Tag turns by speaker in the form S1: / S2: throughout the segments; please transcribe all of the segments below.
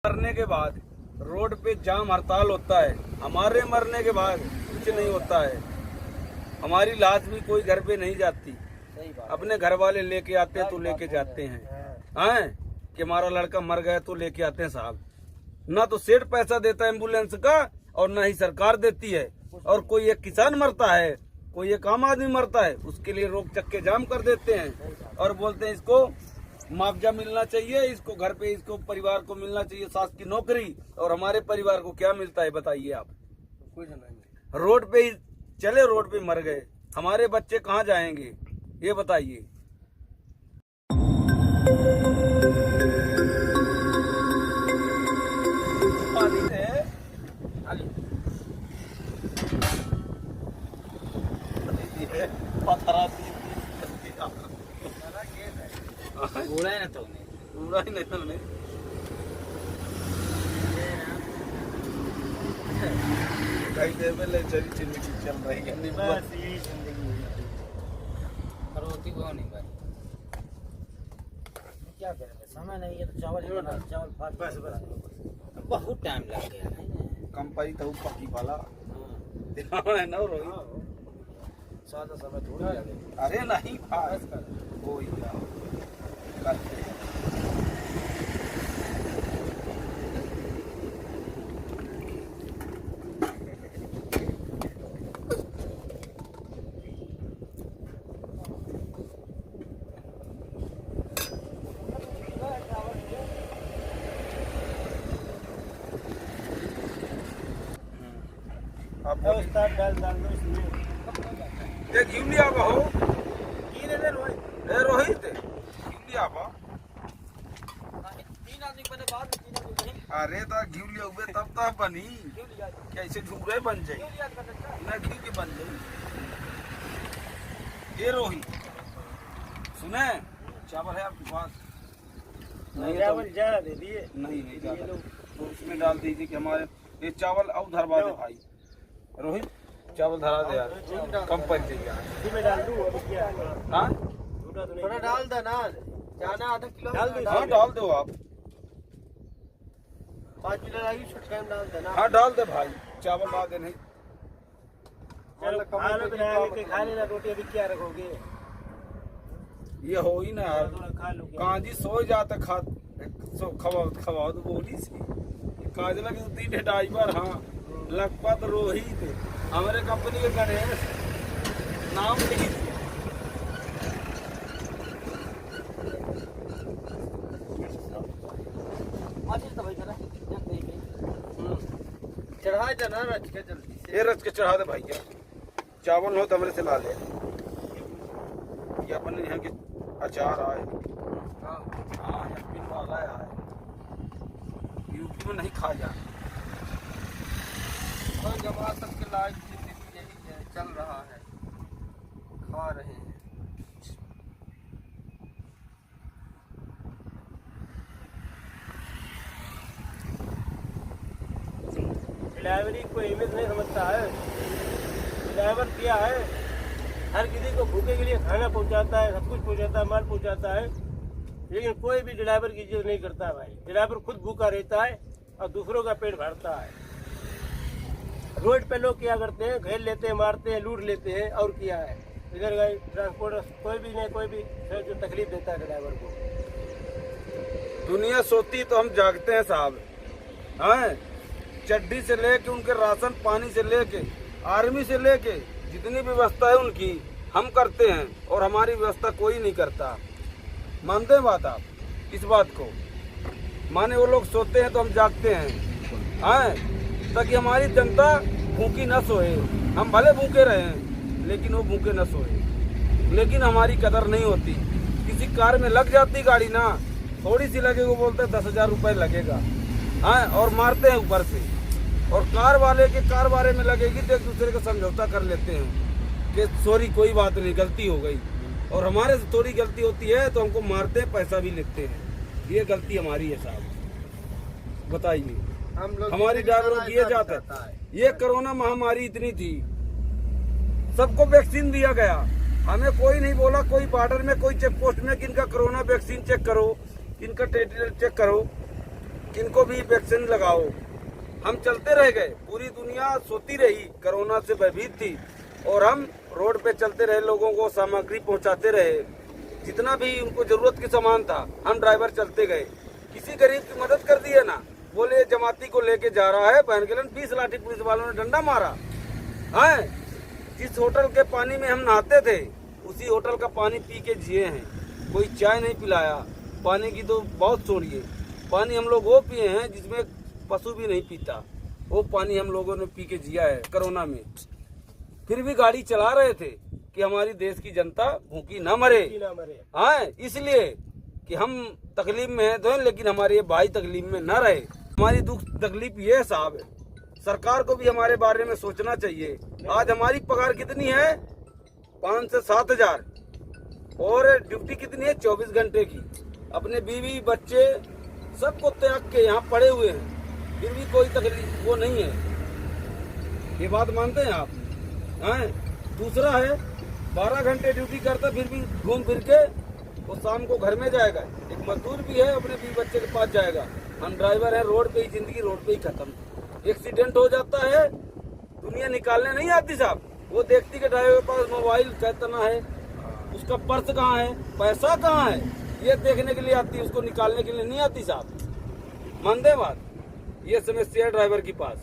S1: मरने के बाद रोड पे जाम हड़ताल होता है, हमारे मरने के बाद कुछ नहीं होता है। हमारी लाश भी कोई घर पे नहीं जाती, अपने घर वाले लेके आते हैं तो लेके जाते हैं। हैं कि हमारा लड़का मर गया तो लेके आते हैं साहब। ना तो सेठ पैसा देता है एम्बुलेंस का और ना ही सरकार देती है। और कोई एक किसान मरता है, कोई एक आम आदमी मरता है, उसके लिए रोक चक्के जाम कर देते हैं और बोलते हैं इसको मुआवजा मिलना चाहिए, इसको घर पे इसको परिवार को मिलना चाहिए सास की नौकरी। और हमारे परिवार को क्या मिलता है बताइए आप? कुछ नहीं। रोड पे ही चले, रोड पे मर गए, हमारे बच्चे कहाँ जाएंगे ये बताइए।
S2: उड़ा ही नहीं तो नहीं
S1: कई देर में ले चली जिंदगी चल रही है।
S2: बस यही जिंदगी है, रोटी को नहीं भाई, क्या करेंगे, समय नहीं है तो चावल फाट बस बहुत टाइम लग गया नहीं
S1: कम पाई तो पकी वाला ध्यान है ना रोहित,
S2: सादा समय थोड़ा लगेगा।
S1: अरे नहीं फास कर कोई करते हैं। आप
S2: डाल दो इसमें
S1: ये घी लिया बहो रोहित घी बा।
S2: तीन आदमी बने बाद में, तीन आदमी नहीं।
S1: अरे तो घी लिया हुए तब तो बनी, कैसे झूरे बन जाए ना घी के बन जाए। ये रोहित सुने, चावल है आपके पास? नहीं
S2: चावल ज्यादा दे दिए,
S1: नहीं ज्यादा तो उसमें डाल दीजिए कि हमारे ये चावल अब धरवा दे भाई। रोहित चावल धरा दे यार, कम पड़ जाएगा।
S2: इसमें डाल दूं अभी क्या?
S1: हाँ
S2: थोड़ा डाल दो ना, जाना आधा किलो डाल दो।
S1: हाँ डाल दो आप,
S2: 5 किलो लागी छोटा डाल देना।
S1: हाँ डाल दे भाई, चावल डाल दे। नहीं
S2: चलो खा लो, खा लेना रोटी, अभी क्या रखोगे?
S1: ये हो ही ना यार,
S2: खा लो।
S1: कहाँ जी सो जाता खा खवा तो बोली सी काज लगे 3-2 बार। हाँ लखपत रोहित हमारे कंपनी के गणेश नाम लिखी थी।
S2: चढ़ा जाना रच के जल्दी से।
S1: ये रच के चढ़ा दे भैया, चावल हो तो हमरे से ला ले। ये अपन यहाँ के अचार आए, हाँ एमपी वाला आए, यूपी में नहीं खा जा।
S2: जमा तक के लायक जिंदगी यही है, चल रहा है, खा रहे हैं। ड्राइवरी कोई अहमियत नहीं समझता है। ड्राइवर क्या है, हर किसी को भूखे के लिए खाना पहुंचाता है, सब कुछ पहुंचाता है, माल पहुंचाता है, लेकिन कोई भी ड्राइवर की इज्जत नहीं करता भाई। ड्राइवर खुद भूखा रहता है और दूसरों का पेट भरता है। रोड पे लोग क्या करते हैं, घेर लेते हैं, मारते हैं, लूट लेते हैं, और क्या है। इधर गए ट्रांसपोर्ट कोई भी नहीं, कोई भी जो तकलीफ देता है ड्राइवर को।
S1: दुनिया सोती तो हम जागते हैं साहब। हाँ चड्डी से लेके उनके राशन पानी से लेके आर्मी से लेके जितनी व्यवस्था है उनकी हम करते हैं, और हमारी व्यवस्था कोई नहीं करता। मानते हैं बात आप इस बात को? माने वो लोग सोते हैं तो हम जागते हैं, हाँ ताकि हमारी जनता भूखी न सोए। हम भले भूखे रहें लेकिन वो भूखे न सोए। लेकिन हमारी कदर नहीं होती। किसी कार में लग जाती गाड़ी ना, थोड़ी सी लगे वो बोलते हैं 10,000 रुपये लगेगा, हाँ और मारते हैं ऊपर से। और कार वाले के कार बारे में लगेगी तो एक दूसरे का समझौता कर लेते हैं कि सॉरी कोई बात नहीं, गलती हो गई। और हमारे से थोड़ी गलती होती है तो हमको मारते हैं, पैसा भी लेते हैं। ये गलती हमारी है साहब, बताइए।
S2: हम लोग
S1: हमारी ड्राइवरों की ये जाता है। ये कोरोना महामारी इतनी थी, सबको वैक्सीन दिया गया, हमें कोई नहीं बोला। कोई बॉर्डर में कोई चेक पोस्ट में कि इनका कोरोना वैक्सीन चेक करो, इनका टेस्ट चेक करो, इनको भी वैक्सीन लगाओ। हम चलते रह गए, पूरी दुनिया सोती रही, कोरोना से भयभीत थी, और हम रोड पे चलते रहे, लोगों को सामग्री पहुंचाते रहे, जितना भी उनको जरूरत की सामान था हम ड्राइवर चलते गए। किसी गरीब की मदद कर दी है ना, बोले जमाती को लेके जा रहा है बहन के 20 लाठी पुलिस वालों ने डंडा मारा है। जिस होटल के पानी में हम नहाते थे उसी होटल का पानी पी के जिए हैं, कोई चाय नहीं पिलाया। पानी की तो बहुत छोड़िए, पानी हम लोग वो पिए हैं जिसमें पशु भी नहीं पीता, वो पानी हम लोगों ने पी के जिया है कोरोना में। फिर भी गाड़ी चला रहे थे कि हमारी देश की जनता भूखी न मरे। हाँ, इसलिए कि हम तकलीफ में हैं तो, लेकिन हमारे ये भाई तकलीफ में न रहे। हमारी दुख तकलीफ ये है साहब, सरकार को भी हमारे बारे में सोचना चाहिए। आज हमारी पगार कितनी है? 5 से 7 हजार, और ड्यूटी कितनी है? 24 घंटे की। अपने बीवी बच्चे सबको त्याग के यहाँ पड़े हुए हैं, फिर भी कोई तकलीफ वो नहीं है। ये बात मानते हैं आप? हैं? दूसरा है 12 घंटे ड्यूटी करता, फिर भी घूम फिर के वो शाम को घर में जाएगा। एक मजदूर भी है, अपने बीवी बच्चे के पास जाएगा। हम ड्राइवर है, रोड पे ही जिंदगी, रोड पे ही खत्म। एक्सीडेंट हो जाता है, दुनिया निकालने नहीं आती साहब। वो देखती कि ड्राइवर के पास मोबाइल कितना है, उसका पर्स कहाँ है, पैसा कहाँ है, ये देखने के लिए आती है, उसको निकालने के लिए नहीं आती साहब। मानते बात? ये समस्या है ड्राइवर के पास।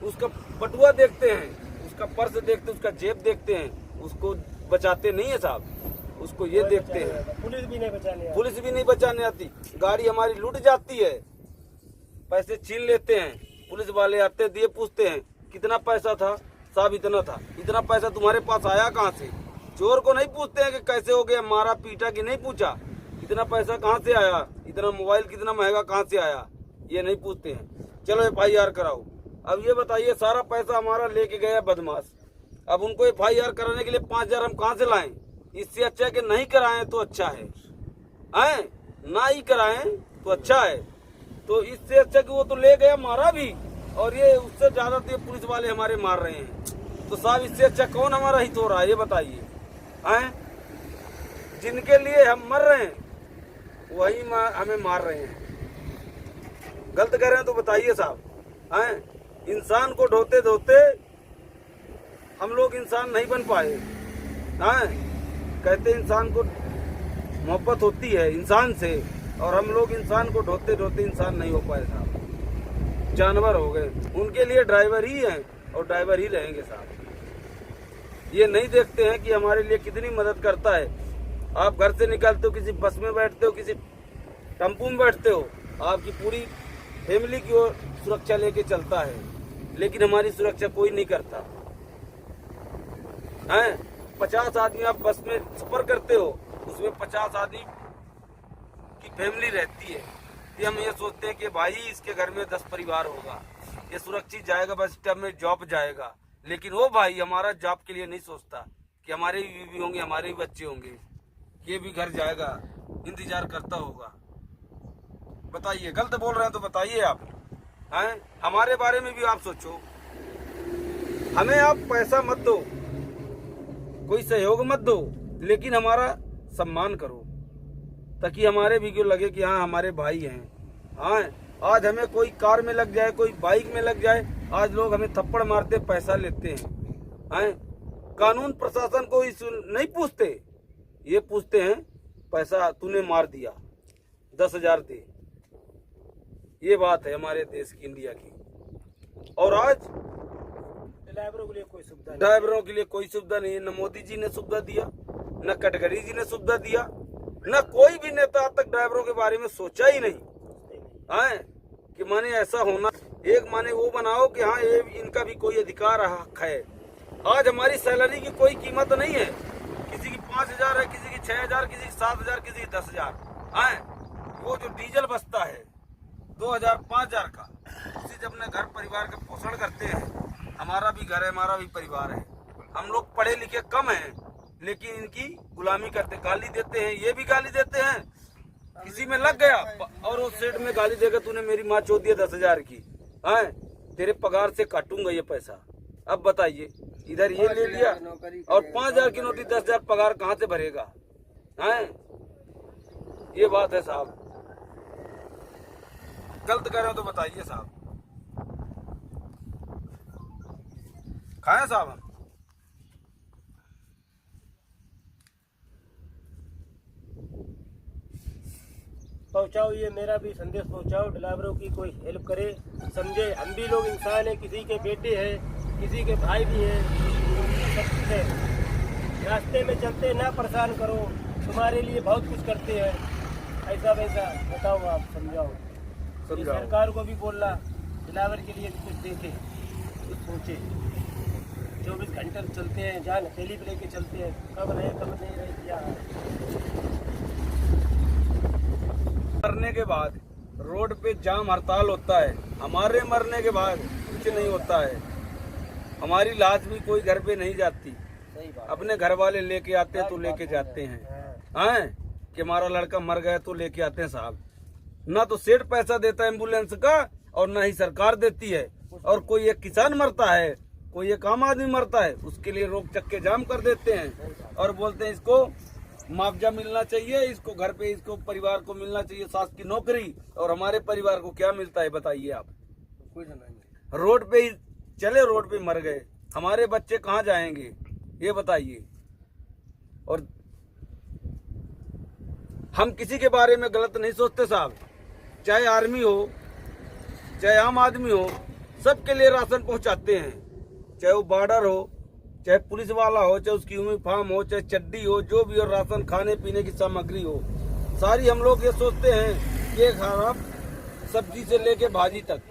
S1: उसका बटुआ देखते हैं, उसका पर्स देखते हैं, उसका जेब देखते हैं, उसको बचाते नहीं है साहब, उसको ये देखते हैं। पुलिस भी नहीं बचाने आती। गाड़ी हमारी लूट जाती है, पैसे छीन लेते हैं, पुलिस वाले आते दिए, पूछते हैं कितना पैसा था साहब? इतना था। इतना पैसा तुम्हारे पास आया कहाँ से? चोर को नहीं पूछते हैं कि कैसे हो गया, मारा पीटा कि नहीं पूछा, इतना पैसा कहाँ से आया, इतना मोबाइल कितना महंगा कहाँ से आया, ये नहीं पूछते हैं। चलो FIR कराओ। अब ये बताइए, सारा पैसा हमारा लेके गया बदमाश, अब उनको FIR कराने के लिए 5 हजार हम कहाँ से लाएं? इससे अच्छा कि नहीं कराएं तो अच्छा है, ना ही कराएं तो अच्छा है। तो इससे अच्छा कि वो तो ले गया, मारा भी, और ये उससे ज्यादा तो पुलिस वाले हमारे मार रहे हैं। तो साहब इससे अच्छा कौन हमारा हित हो रहा है, ये बताइए? जिनके लिए हम मर रहे हैं वही हमें मार रहे हैं। गलत कर रहे हैं तो बताइए साहब। इंसान को ढोते ढोते हम लोग इंसान नहीं बन पाए। कहते इंसान को मोहब्बत होती है इंसान से, और हम लोग इंसान को ढोते ढोते इंसान नहीं हो पाए साहब, जानवर हो गए। उनके लिए ड्राइवर ही हैं और ड्राइवर ही रहेंगे साहब। ये नहीं देखते हैं कि हमारे लिए कितनी मदद करता है। आप घर से निकलते हो, किसी बस में बैठते हो, किसी टेम्पू में बैठते हो, आपकी पूरी फैमिली की ओर सुरक्षा लेके चलता है, लेकिन हमारी सुरक्षा कोई नहीं करता है। 50 आदमी आप बस में सफर करते हो, उसमें 50 आदमी की फैमिली रहती है। ये हम ये सोचते हैं कि भाई इसके घर में 10 परिवार होगा, ये सुरक्षित जाएगा, बस स्टॉप में जॉब जाएगा। लेकिन वो भाई हमारा जॉब के लिए नहीं सोचता कि हमारे बीवी होंगे, हमारे भी बच्चे होंगे, ये भी घर जाएगा, इंतजार करता होगा। बताइए, गलत बोल रहे हैं तो बताइए आप। हमारे बारे में भी आप सोचो। हमें आप पैसा मत दो, कोई सहयोग मत दो, लेकिन हमारा सम्मान करो, ताकि हमारे भी क्यों लगे कि हाँ हमारे भाई हैं। आज हमें कोई कार में लग जाए, कोई बाइक में लग जाए, आज लोग हमें थप्पड़ मारते, पैसा लेते हैं। कानून प्रशासन को इस नहीं पूछते, ये पूछते हैं पैसा तूने मार दिया, 10 हजार दे। ये बात है हमारे देश की, इंडिया की। और आज
S2: ड्राइवरों के लिए कोई सुविधा नहीं,
S1: ड्राइवरों के लिए कोई सुविधा नहीं है। न मोदी जी ने सुविधा दिया, न गडकरी जी ने सुविधा दिया, न कोई भी नेता आज तक ड्राइवरों के बारे में सोचा ही नहीं कि माने ऐसा होना। एक माने वो बनाओ कि हाँ ये इनका भी कोई अधिकार हक है। आज हमारी सैलरी की कोई कीमत नहीं है, किसी की 5 हजार है, किसी की 6 हजार, किसी की 7 हजार, किसी की 10 हजार। वो जो डीजल बचता है 2 हजार 5 हजार का, उसी से अपने घर परिवार का पोषण करते हैं। हमारा भी घर है, हमारा भी परिवार है। हम लोग पढ़े लिखे कम हैं, लेकिन इनकी गुलामी करते, गाली देते हैं, ये भी गाली देते हैं। किसी में लग गया और उस सेठ में गाली देकर तूने मेरी माँ चोद दिया 10 हजार की, तेरे पगार से काटूंगा ये पैसा। अब बताइए, इधर ये ले लिया और 5 हजार की नोटिस, 10 हजार पगार कहाँ से भरेगा? ये बात है साहब। गलत कह रहे हो तो बताइए साहब। खाएं साहब हम?
S2: पहुंचाओ, ये मेरा भी संदेश पहुंचाओ, ड्राइवरों की कोई हेल्प करे, समझे हम भी लोग इंसान हैं, किसी के बेटे हैं, किसी के भाई भी हैं, सब कुछ है। रास्ते में चलते ना परेशान करो, तुम्हारे लिए बहुत कुछ करते हैं, ऐसा वैसा बताओ, आप समझाओ। ये सरकार को भी बोलना, ड्राइवर के लिए भी कुछ देखे, कुछ सोचे। 24 घंटे चलते हैं, जान अकेली पे लेके चलते हैं, कब रहे कब नहीं रहे क्या है।
S1: मरने के बाद रोड पे जाम हड़ताल होता है, हमारे मरने के बाद कुछ नहीं होता है। हमारी लाश भी कोई घर पे नहीं जाती,
S2: सही बात।
S1: अपने घर वाले लेके आते हैं तो लेके जाते हैं। हैं कि हमारा लड़का मर गया तो लेके आते हैं साहब। ना तो सेठ पैसा देता है एम्बुलेंस का और ना ही सरकार देती है। और कोई एक किसान मरता है, कोई एक आम आदमी मरता है, उसके लिए रोक चक्के जाम कर देते हैं और बोलते हैं इसको मुआवजा मिलना चाहिए, इसको घर पे इसको परिवार को मिलना चाहिए सास की नौकरी। और हमारे परिवार को क्या मिलता है बताइए आप?
S2: कुछ नहीं।
S1: रोड पे ही चले, रोड पे मर गए, हमारे बच्चे कहाँ जाएंगे ये बताइए। और हम किसी के बारे में गलत नहीं सोचते साहब, चाहे आर्मी हो चाहे आम आदमी हो, सबके लिए राशन पहुंचाते हैं, चाहे वो बॉर्डर हो, चाहे पुलिस वाला हो, चाहे उसकी यूनिफॉर्म हो, चाहे चड्डी हो, जो भी हो, राशन खाने पीने की सामग्री हो, सारी हम लोग ये सोचते हैं कि खराब सब्जी से लेके भाजी तक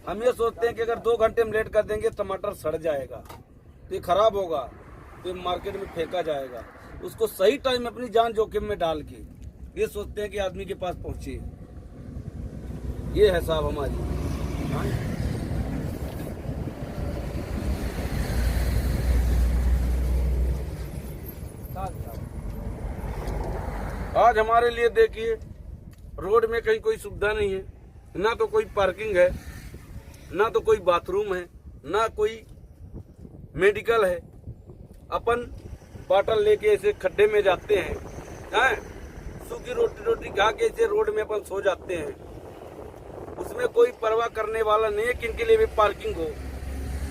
S1: हम ये सोचते हैं कि अगर 2 घंटे में लेट कर देंगे टमाटर सड़ जाएगा, तो ये खराब होगा, तो ये मार्केट में फेंका जाएगा। उसको सही टाइम अपनी जान जोखिम में डाल के ये सोचते हैं कि आदमी के पास पहुंचे। ये है साहब हमारी। आज हमारे लिए देखिए, रोड में कहीं कोई सुविधा नहीं है, ना तो कोई पार्किंग है, ना तो कोई बाथरूम है, ना कोई मेडिकल है। अपन बॉटल लेके ऐसे खड्डे में जाते हैं, सूखी रोटी खा के ऐसे रोड में अपन सो जाते हैं। उसमें कोई परवाह करने वाला नहीं है कि इनके लिए भी पार्किंग हो।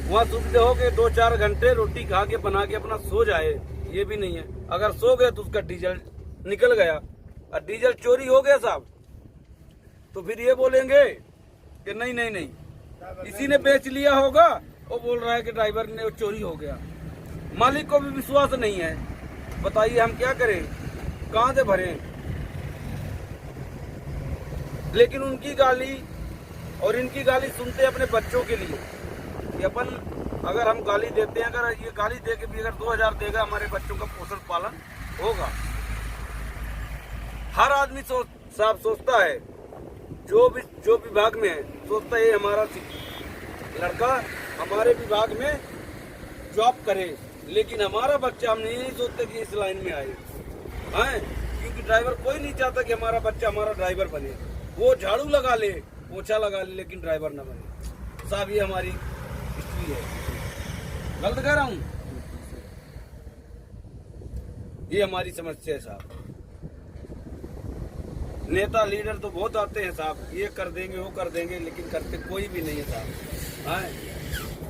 S1: वहाँ सुविधा हो के 2-4 घंटे रोटी खा के बना के अपना सो जाए, ये भी नहीं है। अगर सो गए तो उसका डीजल निकल गया और डीजल चोरी हो गया साहब, तो फिर ये बोलेंगे कि नहीं नहीं नहीं इसी ने बेच लिया होगा, वो बोल रहा है कि ड्राइवर ने वो चोरी हो गया। मालिक को भी विश्वास नहीं है, बताइए हम क्या करें, कहाँ से भरें। लेकिन उनकी गाली और इनकी गाली सुनते अपने बच्चों के लिए कि अपन अगर हम गाली देते हैं, अगर ये गाली दे के भी अगर 2000 देगा, हमारे बच्चों का पोषण पालन होगा। हर आदमी साहब सोचता है, जो विभाग में है सोचता है हमारा लड़का हमारे विभाग में जॉब करे, लेकिन हमारा बच्चा हम नहीं सोचते कि इस लाइन में आए हैं, क्योंकि ड्राइवर कोई नहीं चाहता कि हमारा बच्चा हमारा ड्राइवर बने। वो झाड़ू लगा ले, पोछा लगा ले, लेकिन ड्राइवर न बने। साहब ये हमारी हिस्ट्री है, गलत कह रहा हूँ? ये हमारी समस्या है साहब। नेता लीडर तो बहुत आते हैं साहब, ये कर देंगे वो कर देंगे, लेकिन करते कोई भी नहीं है साहब। हाँ,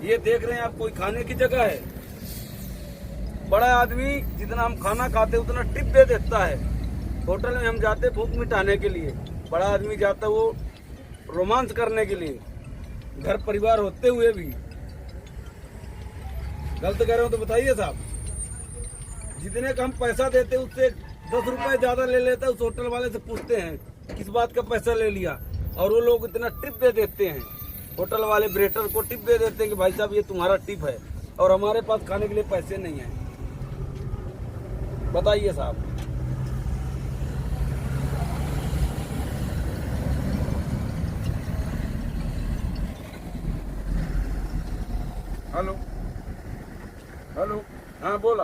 S1: ये देख रहे हैं आप, कोई खाने की जगह है, बड़ा आदमी जितना हम खाना खाते उतना टिप दे देता है। होटल में हम जाते भूख मिटाने के लिए, बड़ा आदमी जाता वो रोमांस करने के लिए, घर परिवार होते हुए भी। गलत कह रहे हो तो बताइए साहब। जितने का हम पैसा देते उससे 10 रुपए ज्यादा ले लेते हैं। उस होटल वाले से पूछते हैं किस बात का पैसा ले लिया, और वो लोग इतना टिप दे देते हैं, होटल वाले वेटर को टिप दे देते हैं कि भाई साहब ये तुम्हारा टिप है, और हमारे पास खाने के लिए पैसे नहीं है। बताइए साहब। हेलो हेलो, हाँ बोला।